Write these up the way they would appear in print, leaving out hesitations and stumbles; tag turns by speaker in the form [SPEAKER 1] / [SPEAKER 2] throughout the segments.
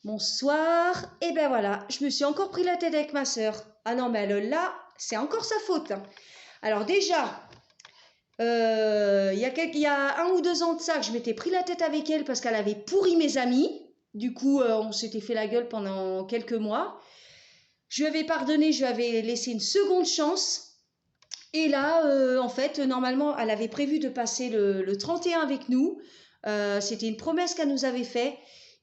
[SPEAKER 1] Bonsoir. Et ben voilà, je me suis encore pris la tête avec ma sœur. Ah non, mais elle, là, c'est encore sa faute, hein. Alors déjà, il y a 1 ou 2 ans de ça que je m'étais pris la tête avec elle parce qu'elle avait pourri mes amis. Du coup, on s'était fait la gueule pendant quelques mois. Je lui avais pardonné, je lui avais laissé une seconde chance. Et là, en fait, normalement, elle avait prévu de passer le 31 avec nous. C'était une promesse qu'elle nous avait fait.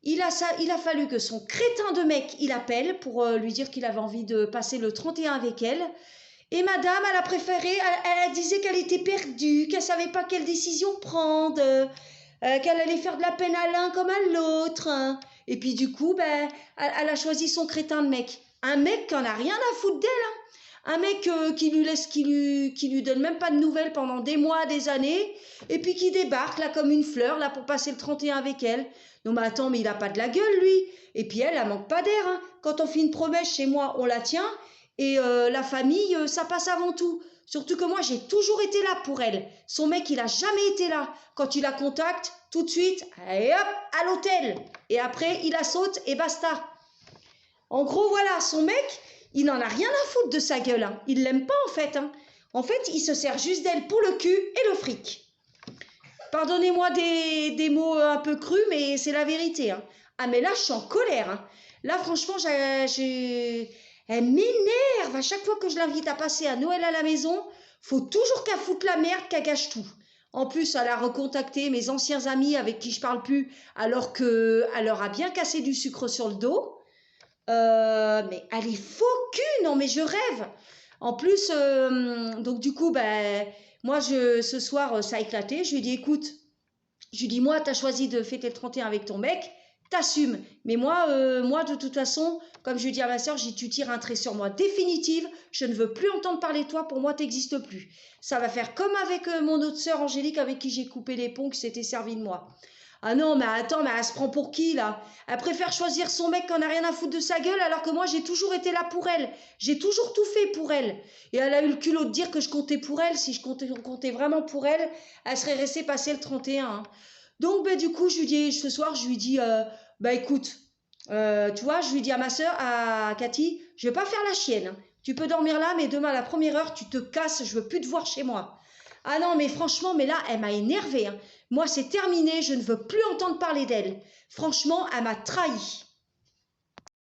[SPEAKER 1] Il a fallu que son crétin de mec, il appelle pour lui dire qu'il avait envie de passer le 31 avec elle. Et madame, elle a préféré, elle disait qu'elle était perdue, qu'elle savait pas quelle décision prendre, qu'elle allait faire de la peine à l'un comme à l'autre, hein. Et puis du coup, ben, elle a choisi son crétin de mec. Un mec qui en a rien à foutre d'elle, hein. Un mec qui lui donne même pas de nouvelles pendant des mois, des années, et puis qui débarque là comme une fleur là pour passer le 31 avec elle. Non mais attends, mais il a pas de la gueule lui. Et puis elle manque pas d'air, hein. Quand on fait une promesse chez moi, on la tient. Et la famille, ça passe avant tout. Surtout que moi, j'ai toujours été là pour elle. Son mec, il a jamais été là. Quand tu la contactes, tout de suite, allez hop, à l'hôtel. Et après, il la saute et basta. En gros, voilà, son mec, il n'en a rien à foutre de sa gueule, hein. Il l'aime pas en fait, hein. En fait, il se sert juste d'elle pour le cul et le fric. Pardonnez-moi des mots un peu crus, mais c'est la vérité, hein. Ah mais là, je suis en colère, hein. Là, franchement, elle m'énerve. À chaque fois que je l'invite à passer à Noël à la maison, faut toujours qu'elle foute la merde, qu'elle gâche tout. En plus, elle a recontacté mes anciens amis avec qui je parle plus, alors qu'elle leur a bien cassé du sucre sur le dos. Mais elle est faux cul, non mais je rêve. En plus, donc du coup, ben, moi, ce soir, ça a éclaté. Je lui ai dit, écoute, je lui dis, moi, t'as choisi de fêter le 31 avec ton mec, t'assumes. Mais moi, de toute façon, comme je lui dis à ma soeur, tu tires un trait sur moi définitive. Je ne veux plus entendre parler de toi. Pour moi, t'existes plus. Ça va faire comme avec mon autre sœur Angélique, avec qui j'ai coupé les ponts, qui s'était servi de moi. Ah non, mais attends, mais elle se prend pour qui, là? Elle préfère choisir son mec qu'on n'a rien à foutre de sa gueule, alors que moi, j'ai toujours été là pour elle. J'ai toujours tout fait pour elle. Et elle a eu le culot de dire que je comptais pour elle. Si je comptais vraiment pour elle, elle serait restée passer le 31, hein. Donc, ben, du coup, ce soir, je lui dis, bah écoute, tu vois, je lui dis à ma sœur, à Cathy, je vais pas faire la chienne, hein. Tu peux dormir là, mais demain à la première heure, tu te casses, je veux plus te voir chez moi. Ah non, mais franchement, mais là, elle m'a énervée, hein. Moi, c'est terminé, je ne veux plus entendre parler d'elle. Franchement, elle m'a trahi.